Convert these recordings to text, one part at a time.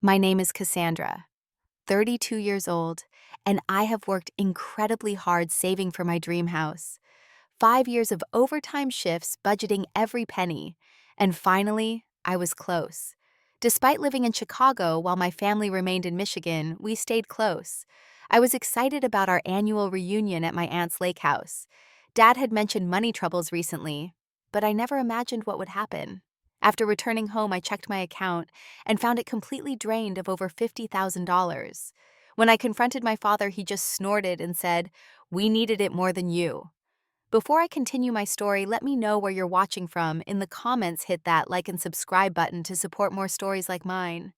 My name is Cassandra, 32 years old, and I have worked incredibly hard saving for my dream house. 5 years of overtime shifts, budgeting every penny, and finally, I was close. Despite living in Chicago while my family remained in Michigan, we stayed close. I was excited about our annual reunion at my aunt's lake house. Dad had mentioned money troubles recently, but I never imagined what would happen. After returning home, I checked my account and found it completely drained of over $50,000. When I confronted my father, he just snorted and said, "We needed it more than you." Before I continue my story, let me know where you're watching from. In the comments, hit that like and subscribe button to support more stories like mine.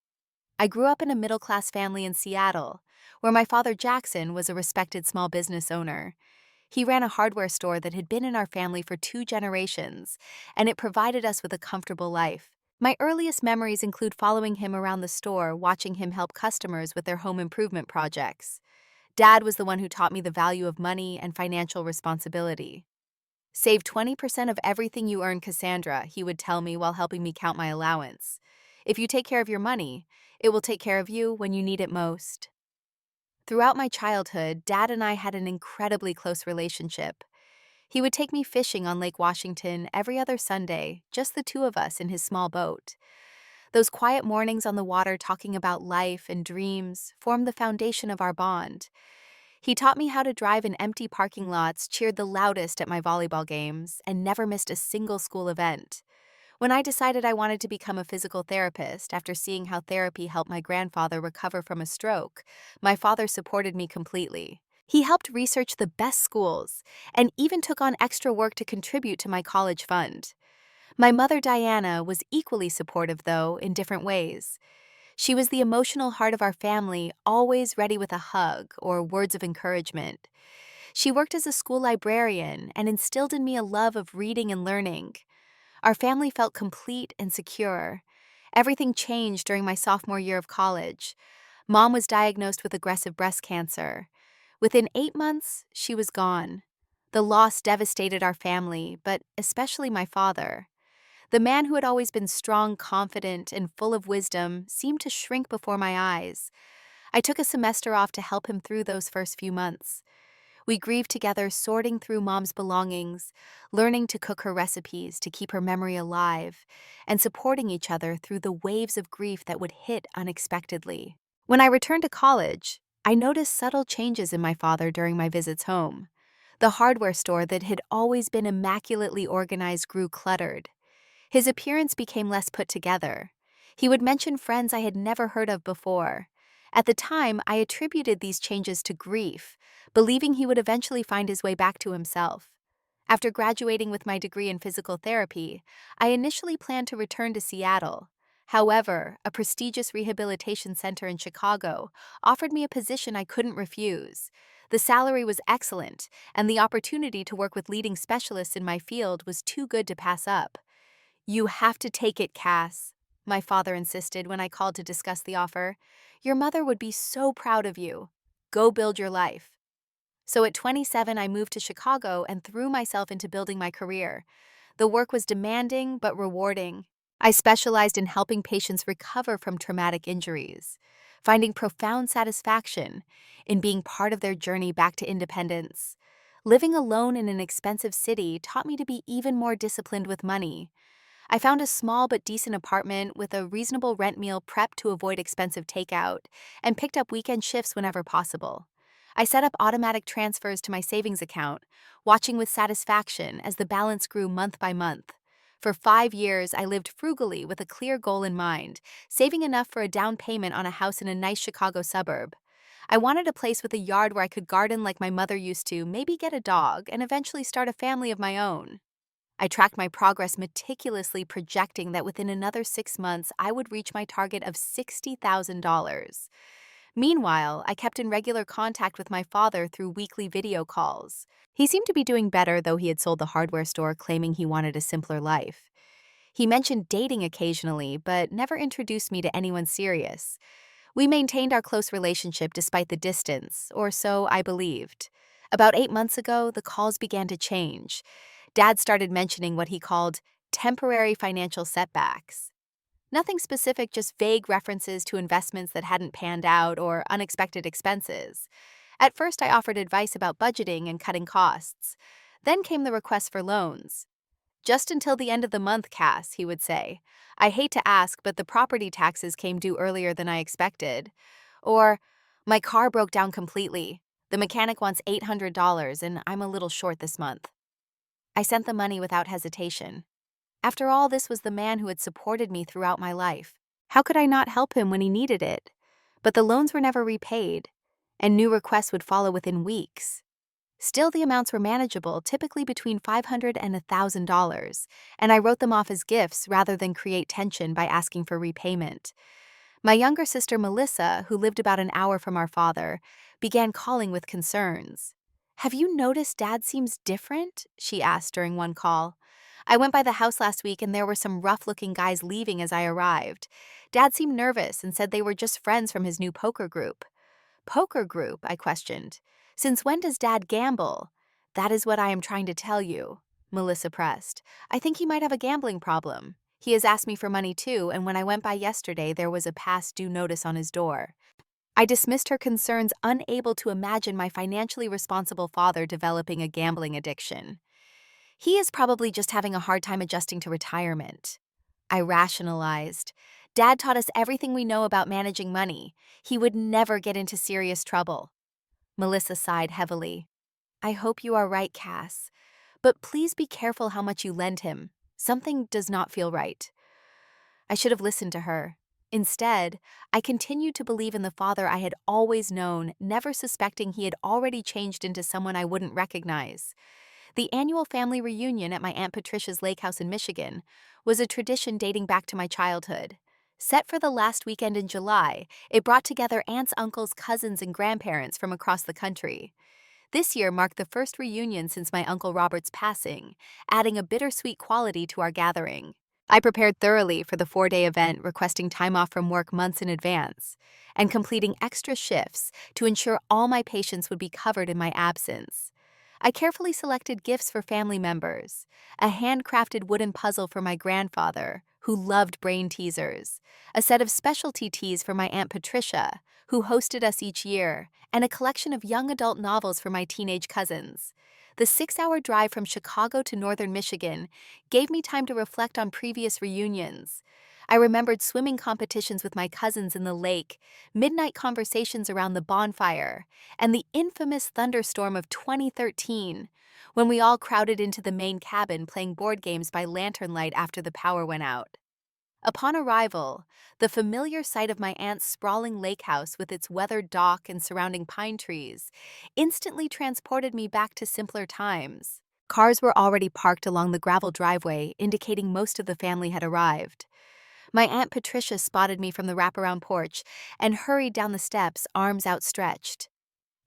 I grew up in a middle-class family in Seattle, where my father Jackson was a respected small business owner. He ran a hardware store that had been in our family for 2 generations, and it provided us with a comfortable life. My earliest memories include following him around the store, watching him help customers with their home improvement projects. Dad was the one who taught me the value of money and financial responsibility. "Save 20% of everything you earn, Cassandra," he would tell me while helping me count my allowance. "If you take care of your money, it will take care of you when you need it most." Throughout my childhood, Dad and I had an incredibly close relationship. He would take me fishing on Lake Washington every other Sunday, just the two of us in his small boat. Those quiet mornings on the water talking about life and dreams formed the foundation of our bond. He taught me how to drive in empty parking lots, cheered the loudest at my volleyball games, and never missed a single school event. When I decided I wanted to become a physical therapist after seeing how therapy helped my grandfather recover from a stroke, my father supported me completely. He helped research the best schools and even took on extra work to contribute to my college fund. My mother, Diana, was equally supportive, though, in different ways. She was the emotional heart of our family, always ready with a hug or words of encouragement. She worked as a school librarian and instilled in me a love of reading and learning. Our family felt complete and secure. Everything changed during my sophomore year of college. Mom was diagnosed with aggressive breast cancer. Within 8 months, she was gone. The loss devastated our family, but especially my father. The man who had always been strong, confident, and full of wisdom seemed to shrink before my eyes. I took a semester off to help him through those first few months. We grieved together, sorting through Mom's belongings, learning to cook her recipes to keep her memory alive, and supporting each other through the waves of grief that would hit unexpectedly. When I returned to college, I noticed subtle changes in my father during my visits home. The hardware store that had always been immaculately organized grew cluttered. His appearance became less put together. He would mention friends I had never heard of before. At the time, I attributed these changes to grief, believing he would eventually find his way back to himself. After graduating with my degree in physical therapy, I initially planned to return to Seattle. However, a prestigious rehabilitation center in Chicago offered me a position I couldn't refuse. The salary was excellent, and the opportunity to work with leading specialists in my field was too good to pass up. "You have to take it, Cass," my father insisted when I called to discuss the offer. "Your mother would be so proud of you. Go build your life." So at 27, I moved to Chicago and threw myself into building my career. The work was demanding but rewarding. I specialized in helping patients recover from traumatic injuries, finding profound satisfaction in being part of their journey back to independence. Living alone in an expensive city taught me to be even more disciplined with money. I found a small but decent apartment with a reasonable rent meal prepped to avoid expensive takeout, and picked up weekend shifts whenever possible. I set up automatic transfers to my savings account, watching with satisfaction as the balance grew month by month. For 5 years, I lived frugally with a clear goal in mind, saving enough for a down payment on a house in a nice Chicago suburb. I wanted a place with a yard where I could garden like my mother used to, maybe get a dog, and eventually start a family of my own. I tracked my progress meticulously, projecting that within another 6 months I would reach my target of $60,000. Meanwhile, I kept in regular contact with my father through weekly video calls. He seemed to be doing better, though he had sold the hardware store, claiming he wanted a simpler life. He mentioned dating occasionally, but never introduced me to anyone serious. We maintained our close relationship despite the distance, or so I believed. About 8 months ago, the calls began to change. Dad started mentioning what he called temporary financial setbacks. Nothing specific, just vague references to investments that hadn't panned out or unexpected expenses. At first, I offered advice about budgeting and cutting costs. Then came the request for loans. Just until the end of the month, Cass, he would say. I hate to ask, but the property taxes came due earlier than I expected. Or, my car broke down completely. The mechanic wants $800 and I'm a little short this month. I sent the money without hesitation. After all, this was the man who had supported me throughout my life. How could I not help him when he needed it? But the loans were never repaid, and new requests would follow within weeks. Still, the amounts were manageable, typically between $500 and $1,000, and I wrote them off as gifts rather than create tension by asking for repayment. My younger sister, Melissa, who lived about an hour from our father, began calling with concerns. "Have you noticed Dad seems different?" she asked during one call. "I went by the house last week and there were some rough-looking guys leaving as I arrived. Dad seemed nervous and said they were just friends from his new poker group." "Poker group?" I questioned. "Since when does Dad gamble?" "That is what I am trying to tell you," Melissa pressed. "I think he might have a gambling problem. He has asked me for money too, and when I went by yesterday, there was a past due notice on his door." I dismissed her concerns, unable to imagine my financially responsible father developing a gambling addiction. "He is probably just having a hard time adjusting to retirement." I rationalized. "Dad taught us everything we know about managing money. He would never get into serious trouble." Melissa sighed heavily. "I hope you are right, Cass. But please be careful how much you lend him. Something does not feel right." I should have listened to her. Instead, I continued to believe in the father I had always known, never suspecting he had already changed into someone I wouldn't recognize. The annual family reunion at my Aunt Patricia's lake house in Michigan was a tradition dating back to my childhood. Set for the last weekend in July, it brought together aunts, uncles, cousins, and grandparents from across the country. This year marked the first reunion since my Uncle Robert's passing, adding a bittersweet quality to our gathering. I prepared thoroughly for the 4-day event, requesting time off from work months in advance, and completing extra shifts to ensure all my patients would be covered in my absence. I carefully selected gifts for family members, a handcrafted wooden puzzle for my grandfather, who loved brain teasers, a set of specialty teas for my Aunt Patricia, who hosted us each year, and a collection of young adult novels for my teenage cousins. The 6-hour drive from Chicago to northern Michigan gave me time to reflect on previous reunions. I remembered swimming competitions with my cousins in the lake, midnight conversations around the bonfire, and the infamous thunderstorm of 2013, when we all crowded into the main cabin playing board games by lantern light after the power went out. Upon arrival, the familiar sight of my aunt's sprawling lake house with its weathered dock and surrounding pine trees instantly transported me back to simpler times. Cars were already parked along the gravel driveway, indicating most of the family had arrived. My Aunt Patricia spotted me from the wraparound porch and hurried down the steps, arms outstretched.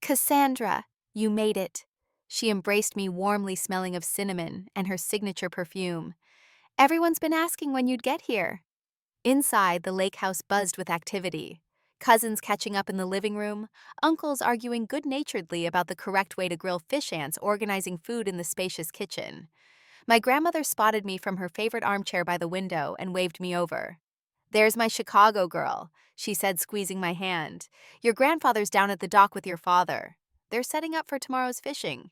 "Cassandra, you made it." She embraced me warmly, smelling of cinnamon and her signature perfume. "Everyone's been asking when you'd get here." Inside, the lake house buzzed with activity. Cousins catching up in the living room, uncles arguing good-naturedly about the correct way to grill fish, aunts organizing food in the spacious kitchen. My grandmother spotted me from her favorite armchair by the window and waved me over. "There's my Chicago girl," she said, squeezing my hand. "Your grandfather's down at the dock with your father. They're setting up for tomorrow's fishing."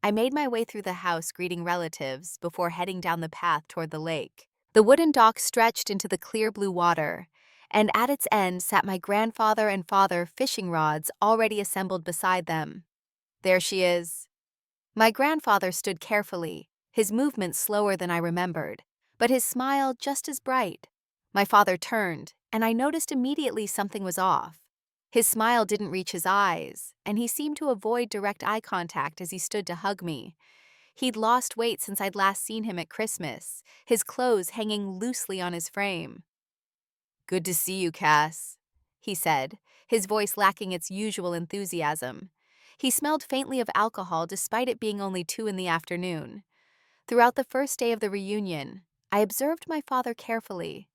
I made my way through the house greeting relatives before heading down the path toward the lake. The wooden dock stretched into the clear blue water, and at its end sat my grandfather and father, fishing rods already assembled beside them. "There she is." My grandfather stood carefully, his movements slower than I remembered, but his smile just as bright. My father turned, and I noticed immediately something was off. His smile didn't reach his eyes, and he seemed to avoid direct eye contact as he stood to hug me. He'd lost weight since I'd last seen him at Christmas, his clothes hanging loosely on his frame. "Good to see you, Cass," he said, his voice lacking its usual enthusiasm. He smelled faintly of alcohol despite it being only 2 in the afternoon. Throughout the first day of the reunion, I observed my father carefully.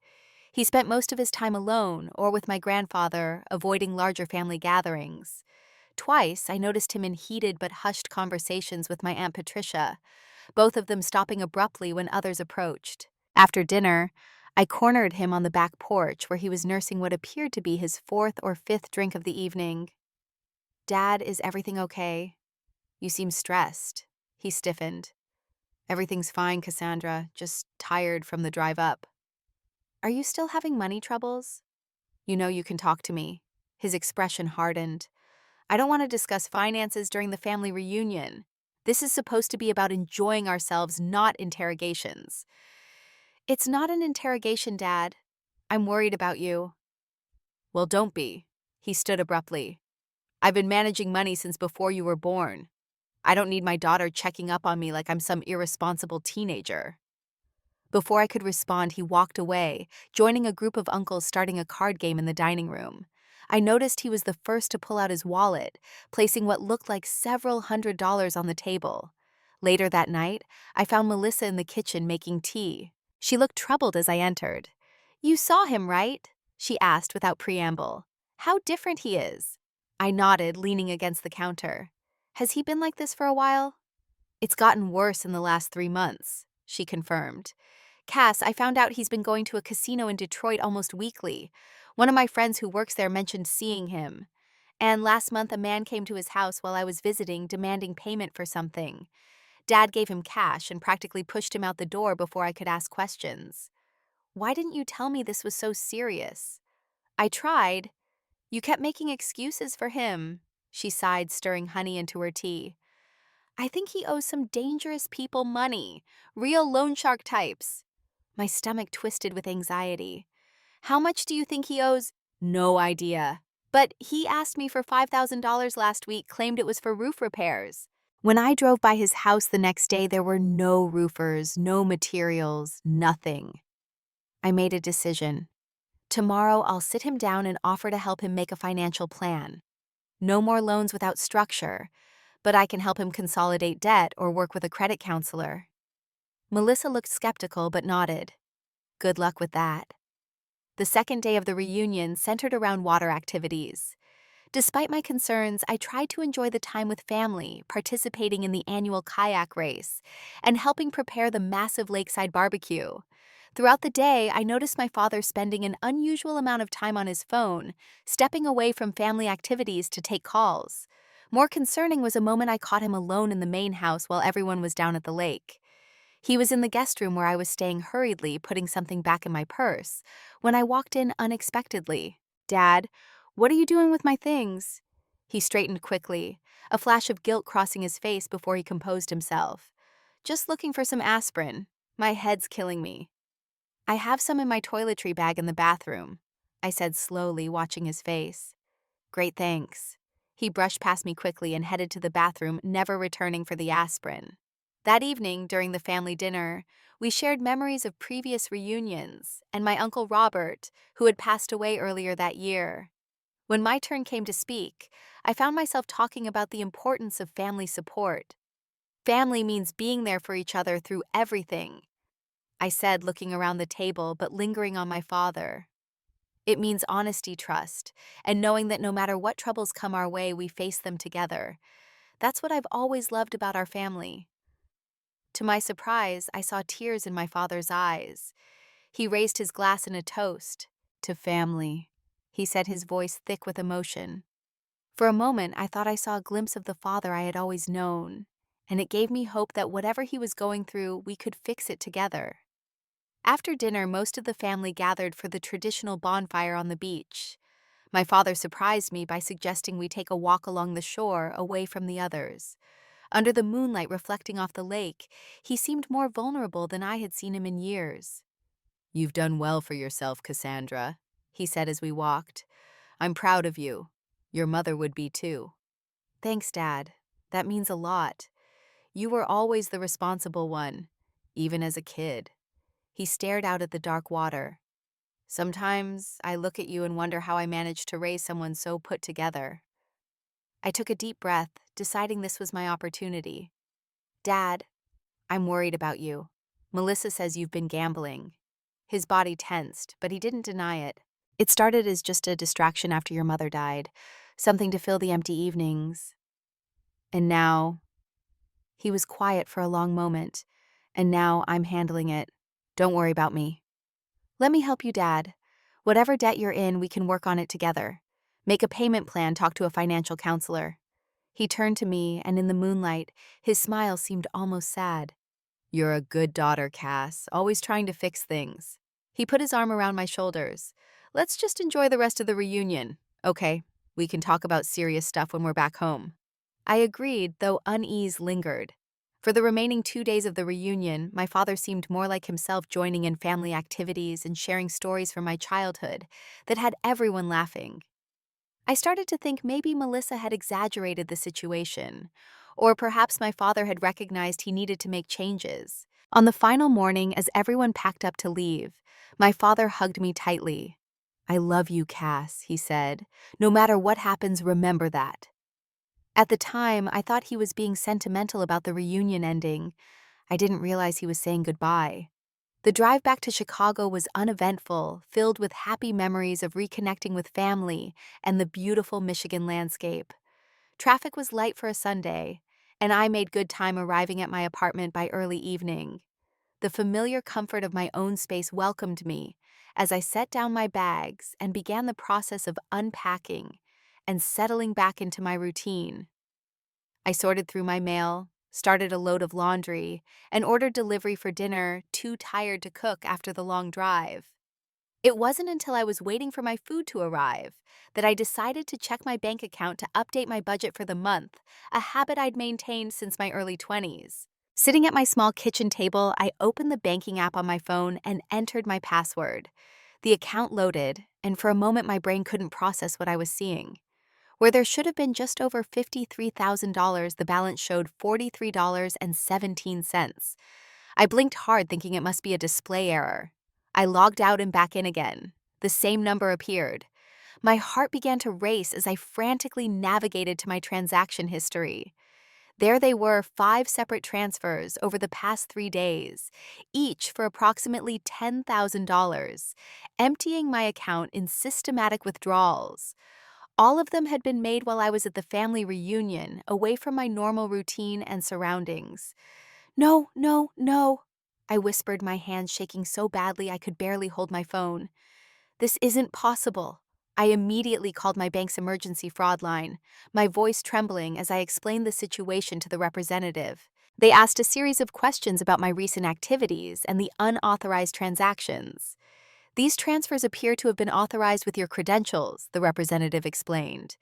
He spent most of his time alone or with my grandfather, avoiding larger family gatherings. Twice, I noticed him in heated but hushed conversations with my Aunt Patricia, both of them stopping abruptly when others approached. After dinner, I cornered him on the back porch where he was nursing what appeared to be his fourth or fifth drink of the evening. "Dad, is everything okay? You seem stressed." He stiffened. "Everything's fine, Cassandra, just tired from the drive up." "Are you still having money troubles?" "You know you can talk to me." His expression hardened. "I don't want to discuss finances during the family reunion. This is supposed to be about enjoying ourselves, not interrogations." "It's not an interrogation, Dad. I'm worried about you." "Well, don't be." He stood abruptly. "I've been managing money since before you were born. I don't need my daughter checking up on me like I'm some irresponsible teenager." Before I could respond, he walked away, joining a group of uncles starting a card game in the dining room. I noticed he was the first to pull out his wallet, placing what looked like several $100s on the table. Later that night, I found Melissa in the kitchen making tea. She looked troubled as I entered. "You saw him, right?" she asked without preamble. "How different he is." I nodded, leaning against the counter. "Has he been like this for a while?" "It's gotten worse in the last 3 months," she confirmed. "Cass, I found out he's been going to a casino in Detroit almost weekly. One of my friends who works there mentioned seeing him. And last month a man came to his house while I was visiting demanding payment for something. Dad gave him cash and practically pushed him out the door before I could ask questions." "Why didn't you tell me this was so serious?" "I tried. You kept making excuses for him." She sighed, stirring honey into her tea. "I think he owes some dangerous people money, real loan shark types." My stomach twisted with anxiety. "How much do you think he owes?" "No idea. But he asked me for $5,000 last week, claimed it was for roof repairs." When I drove by his house the next day, there were no roofers, no materials, nothing. I made a decision. Tomorrow, I'll sit him down and offer to help him make a financial plan. No more loans without structure, but I can help him consolidate debt or work with a credit counselor. Melissa looked skeptical but nodded. Good luck with that. The second day of the reunion centered around water activities. Despite my concerns, I tried to enjoy the time with family, participating in the annual kayak race, and helping prepare the massive lakeside barbecue. Throughout the day, I noticed my father spending an unusual amount of time on his phone, stepping away from family activities to take calls. More concerning was a moment I caught him alone in the main house while everyone was down at the lake. He was in the guest room where I was staying hurriedly, putting something back in my purse, when I walked in unexpectedly. "Dad, what are you doing with my things?" He straightened quickly, a flash of guilt crossing his face before he composed himself. "Just looking for some aspirin. My head's killing me." "I have some in my toiletry bag in the bathroom," I said slowly, watching his face. "Great, thanks." He brushed past me quickly and headed to the bathroom, never returning for the aspirin. That evening, during the family dinner, we shared memories of previous reunions and my Uncle Robert, who had passed away earlier that year. When my turn came to speak, I found myself talking about the importance of family support. "Family means being there for each other through everything," I said, looking around the table but lingering on my father. "It means honesty, trust, and knowing that no matter what troubles come our way, we face them together. That's what I've always loved about our family." To my surprise, I saw tears in my father's eyes. He raised his glass in a toast. "To family," he said, his voice thick with emotion. For a moment, I thought I saw a glimpse of the father I had always known, and it gave me hope that whatever he was going through, we could fix it together. After dinner, most of the family gathered for the traditional bonfire on the beach. My father surprised me by suggesting we take a walk along the shore, away from the others. Under the moonlight reflecting off the lake, he seemed more vulnerable than I had seen him in years. "You've done well for yourself, Cassandra," he said as we walked. "I'm proud of you. Your mother would be too." "Thanks, Dad. That means a lot. You were always the responsible one, even as a kid." He stared out at the dark water. "Sometimes I look at you and wonder how I managed to raise someone so put together." I took a deep breath, deciding this was my opportunity. "Dad, I'm worried about you. Melissa says you've been gambling." His body tensed, but he didn't deny it. "It started as just a distraction after your mother died, something to fill the empty evenings. And now—" He was quiet for a long moment. "And now I'm handling it. Don't worry about me." Let me help you, Dad. Whatever debt you're in, we can work on it together. Make a payment plan, talk to a financial counselor. He turned to me, and in the moonlight, his smile seemed almost sad. You're a good daughter, Cass, always trying to fix things. He put his arm around my shoulders. Let's just enjoy the rest of the reunion. Okay, we can talk about serious stuff when we're back home. I agreed, though unease lingered. For the remaining 2 days of the reunion, my father seemed more like himself, joining in family activities and sharing stories from my childhood that had everyone laughing. I started to think maybe Melissa had exaggerated the situation, or perhaps my father had recognized he needed to make changes. On the final morning, as everyone packed up to leave, my father hugged me tightly. I love you, Cass, he said. No matter what happens, remember that. At the time, I thought he was being sentimental about the reunion ending. I didn't realize he was saying goodbye. The drive back to Chicago was uneventful, filled with happy memories of reconnecting with family and the beautiful Michigan landscape. Traffic was light for a Sunday, and I made good time arriving at my apartment by early evening. The familiar comfort of my own space welcomed me as I set down my bags and began the process of unpacking and settling back into my routine. I sorted through my mail, started a load of laundry, and ordered delivery for dinner, too tired to cook after the long drive. It wasn't until I was waiting for my food to arrive that I decided to check my bank account to update my budget for the month, a habit I'd maintained since my early 20s. Sitting at my small kitchen table, I opened the banking app on my phone and entered my password. The account loaded, and for a moment my brain couldn't process what I was seeing. Where there should have been just over $53,000, the balance showed $43.17. I blinked hard, thinking it must be a display error. I logged out and back in again. The same number appeared. My heart began to race as I frantically navigated to my transaction history. There they were, 5 separate transfers over the past 3 days, each for approximately $10,000, emptying my account in systematic withdrawals. All of them had been made while I was at the family reunion, away from my normal routine and surroundings. No, no, no, I whispered, my hands shaking so badly I could barely hold my phone. This isn't possible. I immediately called my bank's emergency fraud line, my voice trembling as I explained the situation to the representative. They asked a series of questions about my recent activities and the unauthorized transactions. These transfers appear to have been authorized with your credentials, the representative explained.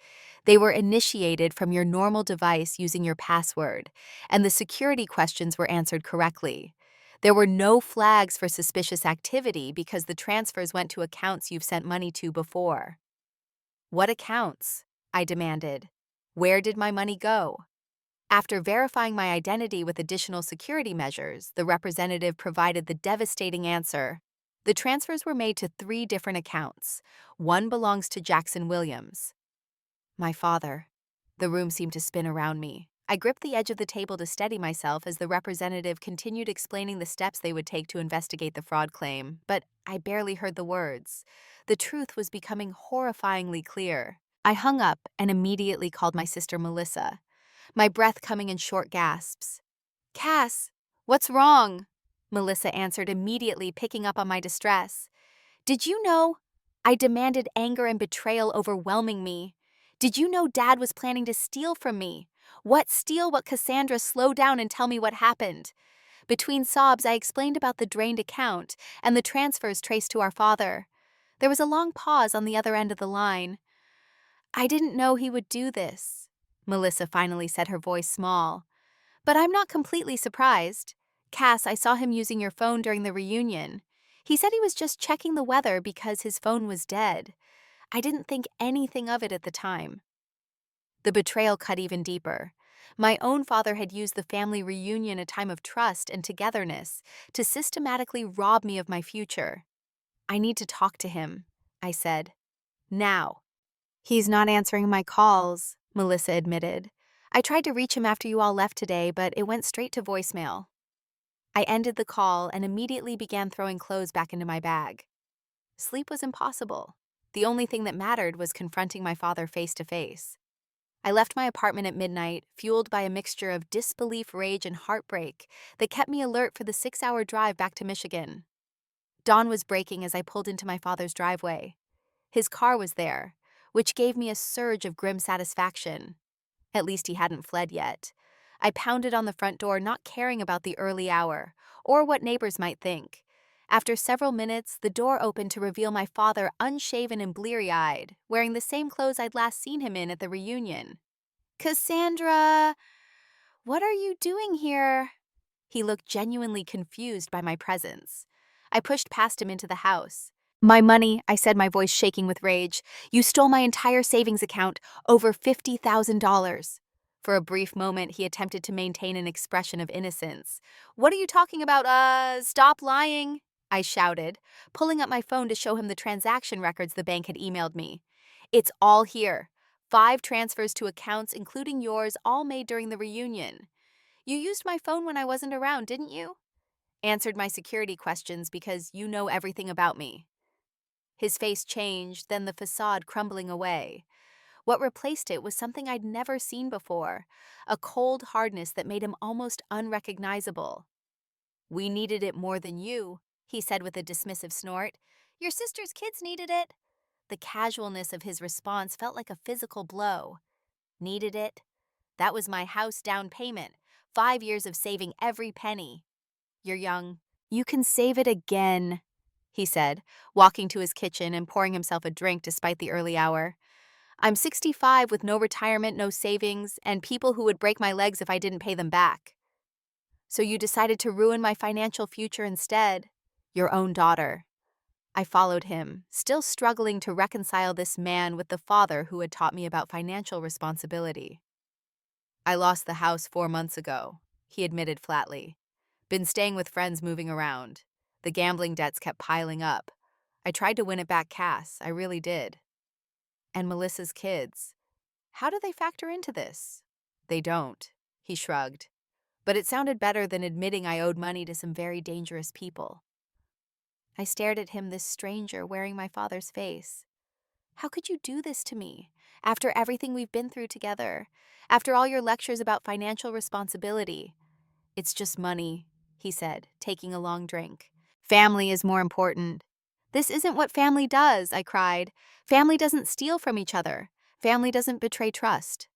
They were initiated from your normal device using your password, and the security questions were answered correctly. There were no flags for suspicious activity because the transfers went to accounts you've sent money to before. What accounts? I demanded. Where did my money go? After verifying my identity with additional security measures, the representative provided the devastating answer. The transfers were made to 3 different accounts. One belongs to Jackson Williams. My father. The room seemed to spin around me. I gripped the edge of the table to steady myself as the representative continued explaining the steps they would take to investigate the fraud claim, but I barely heard the words. The truth was becoming horrifyingly clear. I hung up and immediately called my sister Melissa, my breath coming in short gasps. Cass, what's wrong? Melissa answered immediately, picking up on my distress. Did you know? I demanded, anger and betrayal overwhelming me. Did you know Dad was planning to steal from me? What steal? What, Cassandra? Slow down and tell me what happened. Between sobs, I explained about the drained account and the transfers traced to our father. There was a long pause on the other end of the line. I didn't know he would do this, Melissa finally said, her voice small. But I'm not completely surprised. Cass, I saw him using your phone during the reunion. He said he was just checking the weather because his phone was dead. I didn't think anything of it at the time. The betrayal cut even deeper. My own father had used the family reunion, a time of trust and togetherness, to systematically rob me of my future. I need to talk to him, I said. Now. He's not answering my calls, Melissa admitted. I tried to reach him after you all left today, but it went straight to voicemail. I ended the call and immediately began throwing clothes back into my bag. Sleep was impossible. The only thing that mattered was confronting my father face to face. I left my apartment at midnight, fueled by a mixture of disbelief, rage, and heartbreak that kept me alert for the 6-hour drive back to Michigan. Dawn was breaking as I pulled into my father's driveway. His car was there, which gave me a surge of grim satisfaction. At least he hadn't fled yet. I pounded on the front door, not caring about the early hour, or what neighbors might think. After several minutes, the door opened to reveal my father unshaven and bleary-eyed, wearing the same clothes I'd last seen him in at the reunion. "Cassandra, what are you doing here?" He looked genuinely confused by my presence. I pushed past him into the house. "My money," I said, my voice shaking with rage. "You stole my entire savings account, over $50,000. For a brief moment, he attempted to maintain an expression of innocence. "What are you talking about? Stop lying," I shouted, pulling up my phone to show him the transaction records the bank had emailed me. "It's all here. 5 transfers to accounts, including yours, all made during the reunion. You used my phone when I wasn't around, didn't you? Answered my security questions because you know everything about me." His face changed, then the facade crumbling away. What replaced it was something I'd never seen before, a cold hardness that made him almost unrecognizable. "We needed it more than you," he said with a dismissive snort. "Your sister's kids needed it." The casualness of his response felt like a physical blow. Needed it? That was my house down payment, 5 years of saving every penny. "You're young. You can save it again," he said, walking to his kitchen and pouring himself a drink despite the early hour. "I'm 65 with no retirement, no savings, and people who would break my legs if I didn't pay them back." "So you decided to ruin my financial future instead?" "Your own daughter." I followed him, still struggling to reconcile this man with the father who had taught me about financial responsibility. "I lost the house 4 months ago," he admitted flatly. "Been staying with friends moving around. The gambling debts kept piling up. I tried to win it back, Cass, I really did." "And Melissa's kids. How do they factor into this?" "They don't," he shrugged. "But it sounded better than admitting I owed money to some very dangerous people." I stared at him, this stranger wearing my father's face. "How could you do this to me? After everything we've been through together? After all your lectures about financial responsibility?" "It's just money," he said, taking a long drink. "Family is more important." "This isn't what family does," I cried. "Family doesn't steal from each other. Family doesn't betray trust."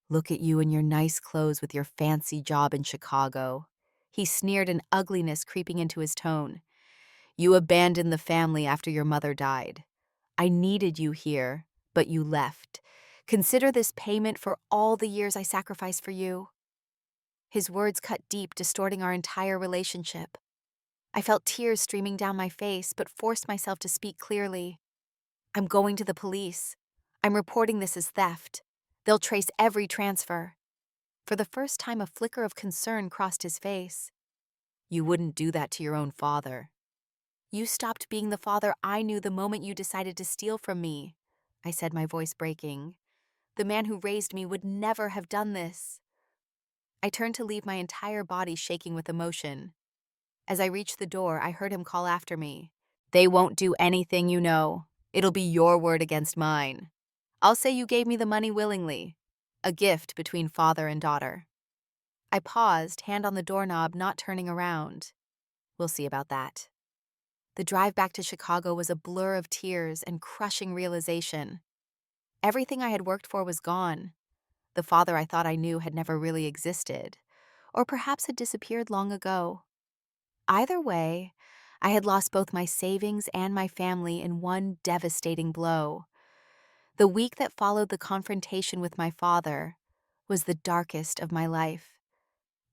"Look at you in your nice clothes with your fancy job in Chicago." He sneered, an ugliness creeping into his tone. "You abandoned the family after your mother died. I needed you here, but you left. Consider this payment for all the years I sacrificed for you." His words cut deep, distorting our entire relationship. I felt tears streaming down my face, but forced myself to speak clearly. "I'm going to the police. I'm reporting this as theft. They'll trace every transfer." For the first time, a flicker of concern crossed his face. "You wouldn't do that to your own father." "You stopped being the father I knew the moment you decided to steal from me," I said, my voice breaking. "The man who raised me would never have done this." I turned to leave, my entire body shaking with emotion. As I reached the door, I heard him call after me. "They won't do anything, you know. It'll be your word against mine. I'll say you gave me the money willingly. A gift between father and daughter." I paused, hand on the doorknob, not turning around. "We'll see about that." The drive back to Chicago was a blur of tears and crushing realization. Everything I had worked for was gone. The father I thought I knew had never really existed, or perhaps had disappeared long ago. Either way, I had lost both my savings and my family in one devastating blow. The week that followed the confrontation with my father was the darkest of my life.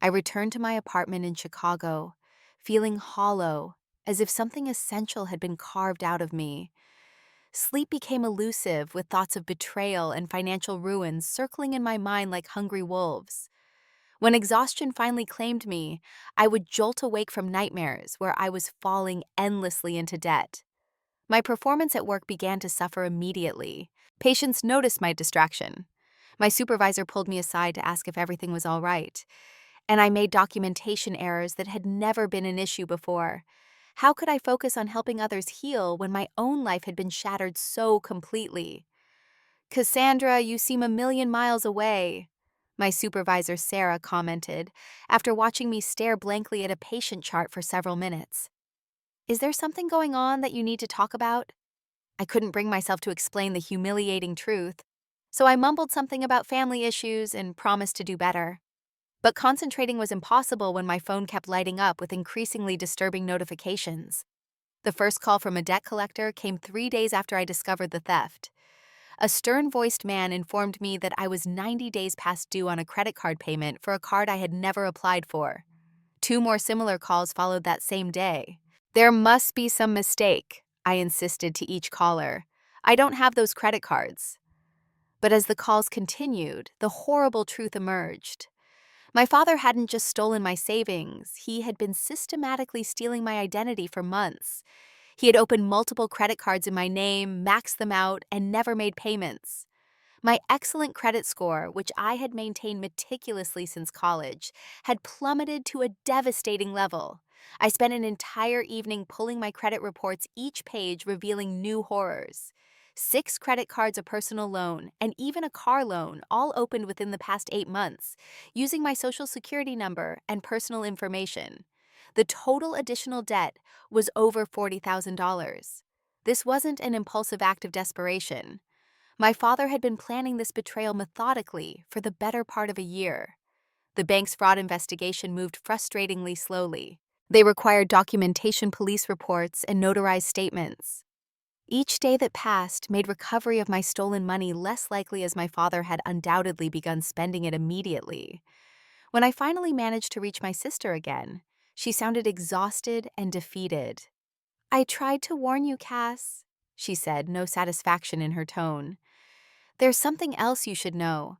I returned to my apartment in Chicago, feeling hollow, as if something essential had been carved out of me. Sleep became elusive, with thoughts of betrayal and financial ruin circling in my mind like hungry wolves. When exhaustion finally claimed me, I would jolt awake from nightmares where I was falling endlessly into debt. My performance at work began to suffer immediately. Patients noticed my distraction. My supervisor pulled me aside to ask if everything was all right, and I made documentation errors that had never been an issue before. How could I focus on helping others heal when my own life had been shattered so completely? "Cassandra, you seem a million miles away," my supervisor Sarah commented, after watching me stare blankly at a patient chart for several minutes. Is there something going on that you need to talk about? I couldn't bring myself to explain the humiliating truth, so I mumbled something about family issues and promised to do better. But concentrating was impossible when my phone kept lighting up with increasingly disturbing notifications. The first call from a debt collector came 3 days after I discovered the theft. A stern-voiced man informed me that I was 90 days past due on a credit card payment for a card I had never applied for. Two more similar calls followed that same day. There must be some mistake, I insisted to each caller. I don't have those credit cards. But as the calls continued, the horrible truth emerged. My father hadn't just stolen my savings, he had been systematically stealing my identity for months. He had opened multiple credit cards in my name, maxed them out, and never made payments. My excellent credit score, which I had maintained meticulously since college, had plummeted to a devastating level. I spent an entire evening pulling my credit reports, each page revealing new horrors. 6 credit cards, a personal loan, and even a car loan, all opened within the past 8 months, using my social security number and personal information. The total additional debt was over $40,000. This wasn't an impulsive act of desperation. My father had been planning this betrayal methodically for the better part of a year. The bank's fraud investigation moved frustratingly slowly. They required documentation, police reports, and notarized statements. Each day that passed made recovery of my stolen money less likely, as my father had undoubtedly begun spending it immediately. When I finally managed to reach my sister again, she sounded exhausted and defeated. "I tried to warn you, Cass," she said, no satisfaction in her tone. "There's something else you should know.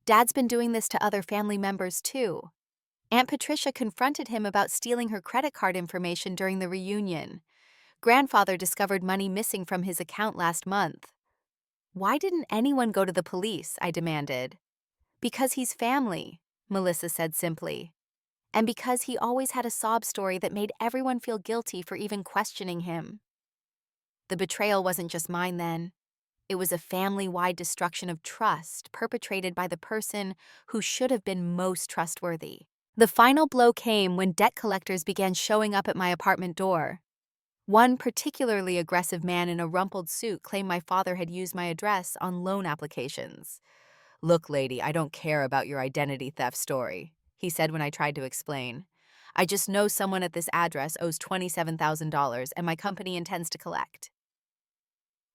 Dad's been doing this to other family members too. Aunt Patricia confronted him about stealing her credit card information during the reunion. Grandfather discovered money missing from his account last month." "Why didn't anyone go to the police?" I demanded. "Because he's family," Melissa said simply. "And because he always had a sob story that made everyone feel guilty for even questioning him." The betrayal wasn't just mine then. It was a family-wide destruction of trust perpetrated by the person who should have been most trustworthy. The final blow came when debt collectors began showing up at my apartment door. One particularly aggressive man in a rumpled suit claimed my father had used my address on loan applications. "Look, lady, I don't care about your identity theft story," he said when I tried to explain. "I just know someone at this address owes $27,000 and my company intends to collect."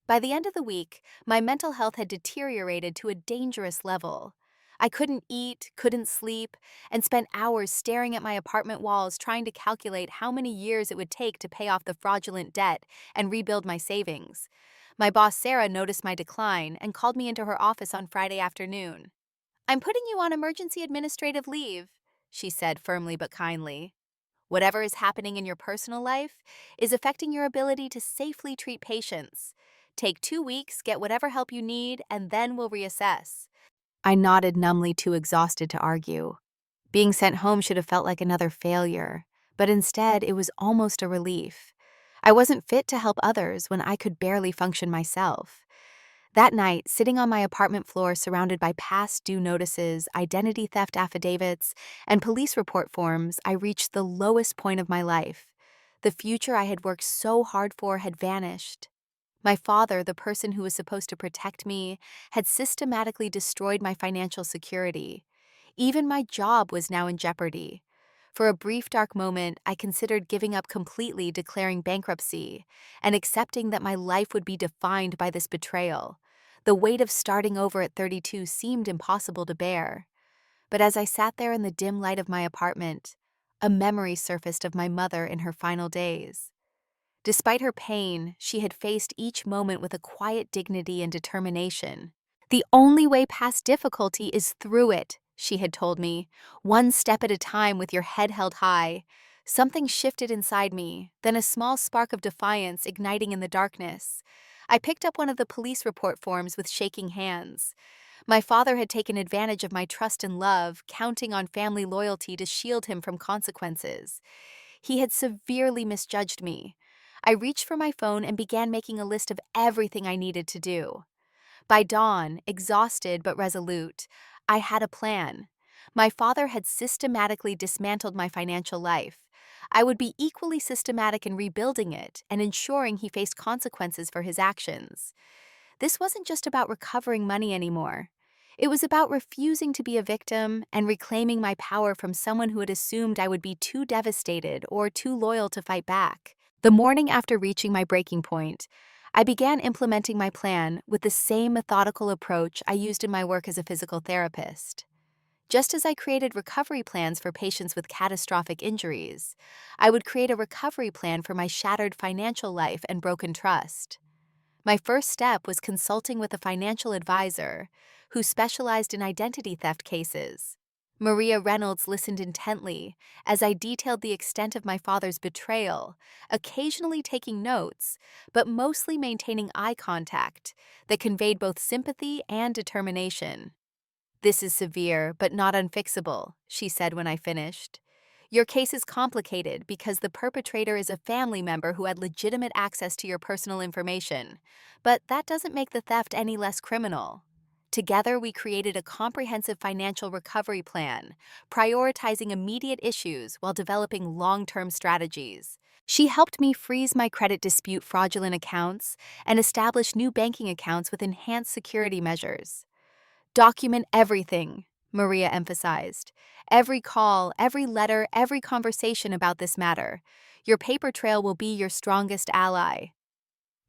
By the end of the week, my mental health had deteriorated to a dangerous level. I couldn't eat, couldn't sleep, and spent hours staring at my apartment walls trying to calculate how many years it would take to pay off the fraudulent debt and rebuild my savings. My boss Sarah noticed my decline and called me into her office on Friday afternoon. "I'm putting you on emergency administrative leave," she said firmly but kindly. "Whatever is happening in your personal life is affecting your ability to safely treat patients. Take 2 weeks, get whatever help you need, and then we'll reassess." I nodded numbly, too exhausted to argue. Being sent home should have felt like another failure, but instead it was almost a relief. I wasn't fit to help others when I could barely function myself. That night, sitting on my apartment floor surrounded by past due notices, identity theft affidavits, and police report forms, I reached the lowest point of my life. The future I had worked so hard for had vanished. My father, the person who was supposed to protect me, had systematically destroyed my financial security. Even my job was now in jeopardy. For a brief dark moment, I considered giving up completely, declaring bankruptcy, and accepting that my life would be defined by this betrayal. The weight of starting over at 32 seemed impossible to bear. But as I sat there in the dim light of my apartment, a memory surfaced of my mother in her final days. Despite her pain, she had faced each moment with a quiet dignity and determination. "The only way past difficulty is through it," she had told me, "one step at a time with your head held high." Something shifted inside me, then a small spark of defiance igniting in the darkness. I picked up one of the police report forms with shaking hands. My father had taken advantage of my trust and love, counting on family loyalty to shield him from consequences. He had severely misjudged me. I reached for my phone and began making a list of everything I needed to do. By dawn, exhausted but resolute, I had a plan. My father had systematically dismantled my financial life. I would be equally systematic in rebuilding it and ensuring he faced consequences for his actions. This wasn't just about recovering money anymore. It was about refusing to be a victim and reclaiming my power from someone who had assumed I would be too devastated or too loyal to fight back. The morning after reaching my breaking point, I began implementing my plan with the same methodical approach I used in my work as a physical therapist. Just as I created recovery plans for patients with catastrophic injuries, I would create a recovery plan for my shattered financial life and broken trust. My first step was consulting with a financial advisor who specialized in identity theft cases. Maria Reynolds listened intently as I detailed the extent of my father's betrayal, occasionally taking notes, but mostly maintaining eye contact that conveyed both sympathy and determination. "This is severe, but not unfixable," she said when I finished. "Your case is complicated because the perpetrator is a family member who had legitimate access to your personal information, but that doesn't make the theft any less criminal." Together, we created a comprehensive financial recovery plan, prioritizing immediate issues while developing long-term strategies. She helped me freeze my credit dispute fraudulent accounts and establish new banking accounts with enhanced security measures. "Document everything," Maria emphasized. "Every call, every letter, every conversation about this matter. Your paper trail will be your strongest ally."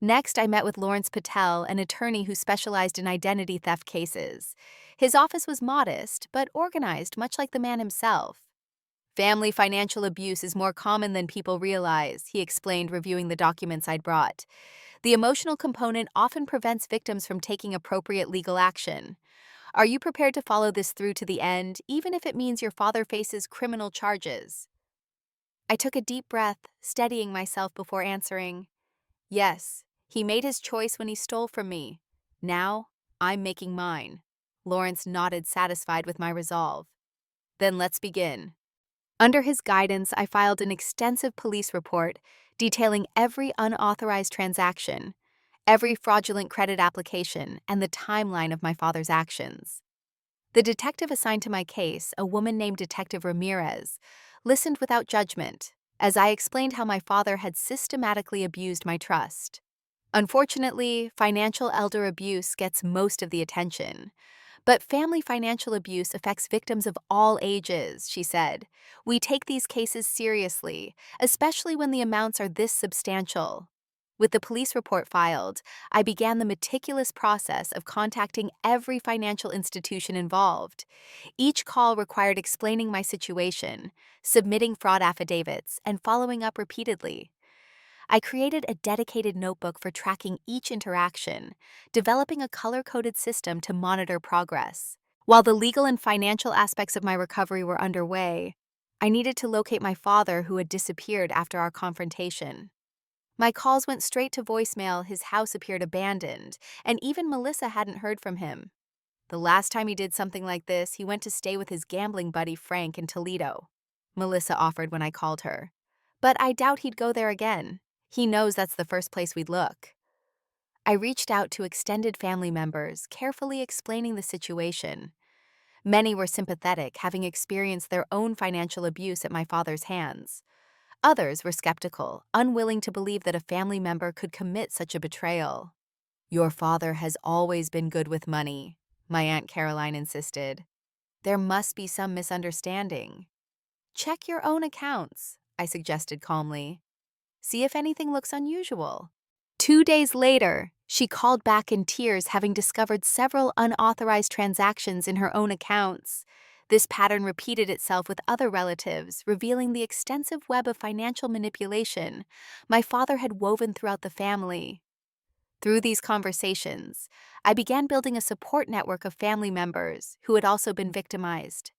Next, I met with Lawrence Patel, an attorney who specialized in identity theft cases. His office was modest, but organized, much like the man himself. "Family financial abuse is more common than people realize," he explained, reviewing the documents I'd brought. "The emotional component often prevents victims from taking appropriate legal action. Are you prepared to follow this through to the end, even if it means your father faces criminal charges?" I took a deep breath, steadying myself before answering, "Yes, he made his choice when he stole from me. Now, I'm making mine." Lawrence nodded, satisfied with my resolve. "Then let's begin." Under his guidance, I filed an extensive police report detailing every unauthorized transaction, every fraudulent credit application, and the timeline of my father's actions. The detective assigned to my case, a woman named Detective Ramirez, listened without judgment as I explained how my father had systematically abused my trust. Unfortunately, financial elder abuse gets most of the attention. But family financial abuse affects victims of all ages, she said. "We take these cases seriously, especially when the amounts are this substantial." With the police report filed, I began the meticulous process of contacting every financial institution involved. Each call required explaining my situation, submitting fraud affidavits, and following up repeatedly. I created a dedicated notebook for tracking each interaction, developing a color-coded system to monitor progress. While the legal and financial aspects of my recovery were underway, I needed to locate my father, who had disappeared after our confrontation. My calls went straight to voicemail, his house appeared abandoned, and even Melissa hadn't heard from him. "The last time he did something like this, he went to stay with his gambling buddy Frank in Toledo," Melissa offered when I called her. "But I doubt he'd go there again. He knows that's the first place we'd look." I reached out to extended family members, carefully explaining the situation. Many were sympathetic, having experienced their own financial abuse at my father's hands. Others were skeptical, unwilling to believe that a family member could commit such a betrayal. "Your father has always been good with money," my Aunt Caroline insisted. "There must be some misunderstanding." "Check your own accounts," I suggested calmly. "See if anything looks unusual." 2 days later, she called back in tears, having discovered several unauthorized transactions in her own accounts. This pattern repeated itself with other relatives, revealing the extensive web of financial manipulation my father had woven throughout the family. Through these conversations, I began building a support network of family members who had also been victimized.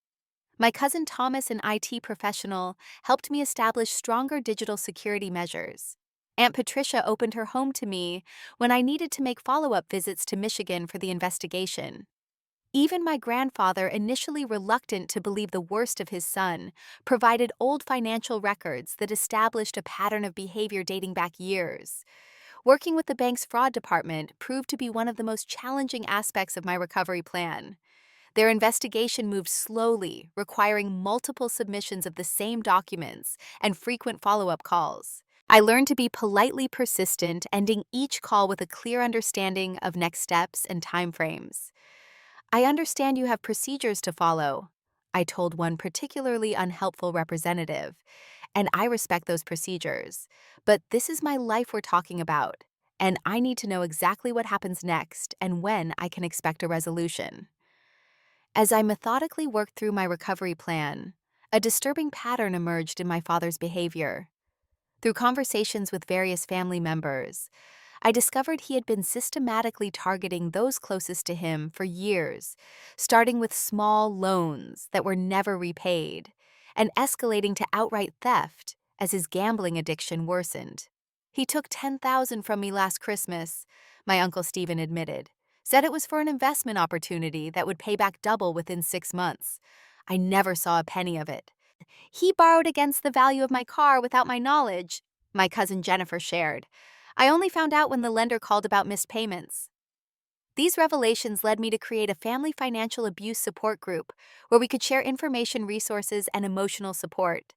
My cousin Thomas, an IT professional, helped me establish stronger digital security measures. Aunt Patricia opened her home to me when I needed to make follow-up visits to Michigan for the investigation. Even my grandfather, initially reluctant to believe the worst of his son, provided old financial records that established a pattern of behavior dating back years. Working with the bank's fraud department proved to be one of the most challenging aspects of my recovery plan. Their investigation moved slowly, requiring multiple submissions of the same documents and frequent follow-up calls. I learned to be politely persistent, ending each call with a clear understanding of next steps and timeframes. "I understand you have procedures to follow," I told one particularly unhelpful representative, "and I respect those procedures. But this is my life we're talking about, and I need to know exactly what happens next and when I can expect a resolution." As I methodically worked through my recovery plan, a disturbing pattern emerged in my father's behavior. Through conversations with various family members, I discovered he had been systematically targeting those closest to him for years, starting with small loans that were never repaid, and escalating to outright theft as his gambling addiction worsened. "He took $10,000 from me last Christmas," my Uncle Stephen admitted. "Said it was for an investment opportunity that would pay back double within 6 months. I never saw a penny of it. He borrowed against the value of my car without my knowledge," my cousin Jennifer shared. "I only found out when the lender called about missed payments." These revelations led me to create a family financial abuse support group where we could share information, resources, and emotional support.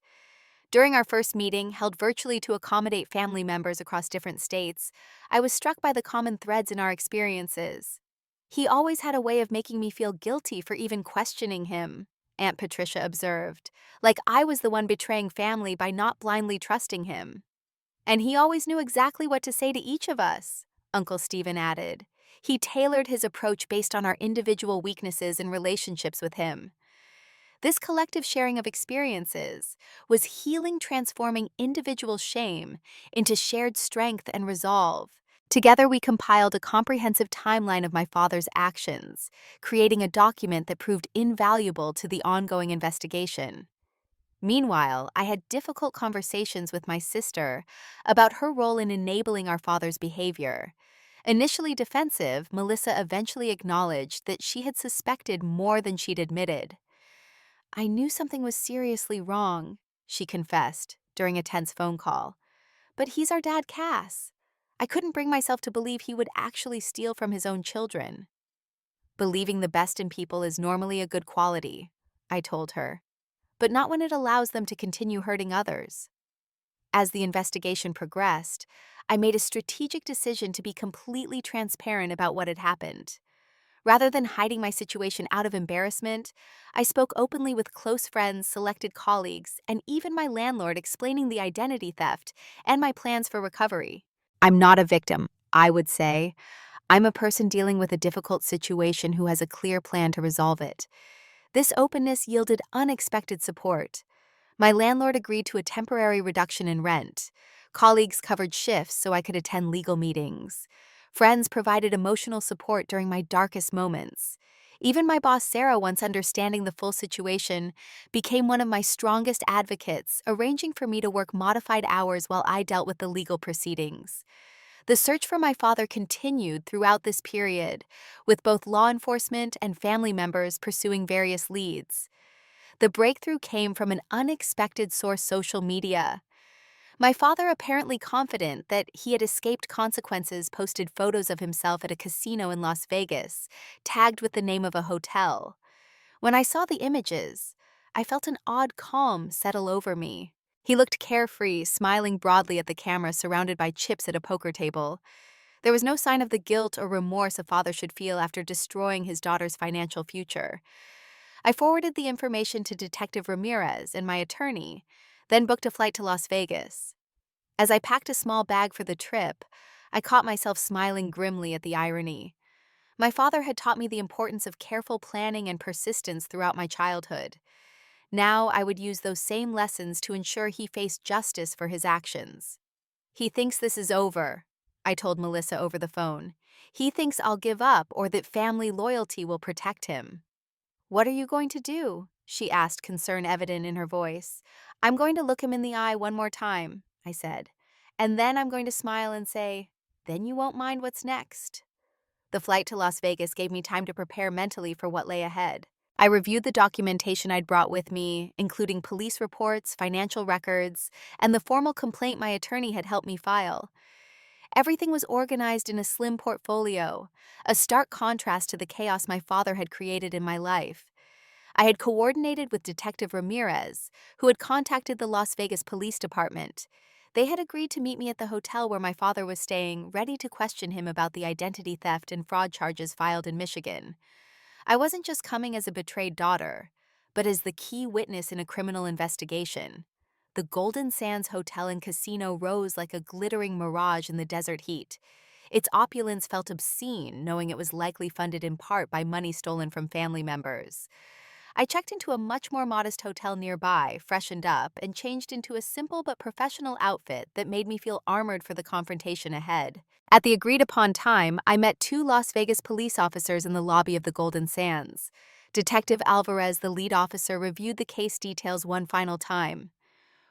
During our first meeting, held virtually to accommodate family members across different states, I was struck by the common threads in our experiences. "He always had a way of making me feel guilty for even questioning him," Aunt Patricia observed, "like I was the one betraying family by not blindly trusting him. And he always knew exactly what to say to each of us," Uncle Stephen added. "He tailored his approach based on our individual weaknesses and relationships with him." This collective sharing of experiences was healing, transforming individual shame into shared strength and resolve. Together, we compiled a comprehensive timeline of my father's actions, creating a document that proved invaluable to the ongoing investigation. Meanwhile, I had difficult conversations with my sister about her role in enabling our father's behavior. Initially defensive, Melissa eventually acknowledged that she had suspected more than she'd admitted. "I knew something was seriously wrong," she confessed during a tense phone call. "But he's our dad, Cass. I couldn't bring myself to believe he would actually steal from his own children." "Believing the best in people is normally a good quality," I told her, "but not when it allows them to continue hurting others." As the investigation progressed, I made a strategic decision to be completely transparent about what had happened. Rather than hiding my situation out of embarrassment, I spoke openly with close friends, selected colleagues, and even my landlord, explaining the identity theft and my plans for recovery. "I'm not a victim," I would say. "I'm a person dealing with a difficult situation who has a clear plan to resolve it." This openness yielded unexpected support. My landlord agreed to a temporary reduction in rent. Colleagues covered shifts so I could attend legal meetings. Friends provided emotional support during my darkest moments. Even my boss, Sarah, once understanding the full situation, became one of my strongest advocates, arranging for me to work modified hours while I dealt with the legal proceedings. The search for my father continued throughout this period, with both law enforcement and family members pursuing various leads. The breakthrough came from an unexpected source: social media. My father, apparently confident that he had escaped consequences, posted photos of himself at a casino in Las Vegas, tagged with the name of a hotel. When I saw the images, I felt an odd calm settle over me. He looked carefree, smiling broadly at the camera, surrounded by chips at a poker table. There was no sign of the guilt or remorse a father should feel after destroying his daughter's financial future. I forwarded the information to Detective Ramirez and my attorney, then booked a flight to Las Vegas. As I packed a small bag for the trip, I caught myself smiling grimly at the irony. My father had taught me the importance of careful planning and persistence throughout my childhood. Now I would use those same lessons to ensure he faced justice for his actions. "He thinks this is over," I told Melissa over the phone. "He thinks I'll give up or that family loyalty will protect him." "What are you going to do?" she asked, concern evident in her voice. "I'm going to look him in the eye one more time," I said. "And then I'm going to smile and say, then you won't mind what's next." The flight to Las Vegas gave me time to prepare mentally for what lay ahead. I reviewed the documentation I'd brought with me, including police reports, financial records, and the formal complaint my attorney had helped me file. Everything was organized in a slim portfolio, a stark contrast to the chaos my father had created in my life. I had coordinated with Detective Ramirez, who had contacted the Las Vegas Police Department. They had agreed to meet me at the hotel where my father was staying, ready to question him about the identity theft and fraud charges filed in Michigan. I wasn't just coming as a betrayed daughter, but as the key witness in a criminal investigation. The Golden Sands Hotel and Casino rose like a glittering mirage in the desert heat. Its opulence felt obscene, knowing it was likely funded in part by money stolen from family members. I checked into a much more modest hotel nearby, freshened up, and changed into a simple but professional outfit that made me feel armored for the confrontation ahead. At the agreed-upon time, I met two Las Vegas police officers in the lobby of the Golden Sands. Detective Alvarez, the lead officer, reviewed the case details one final time.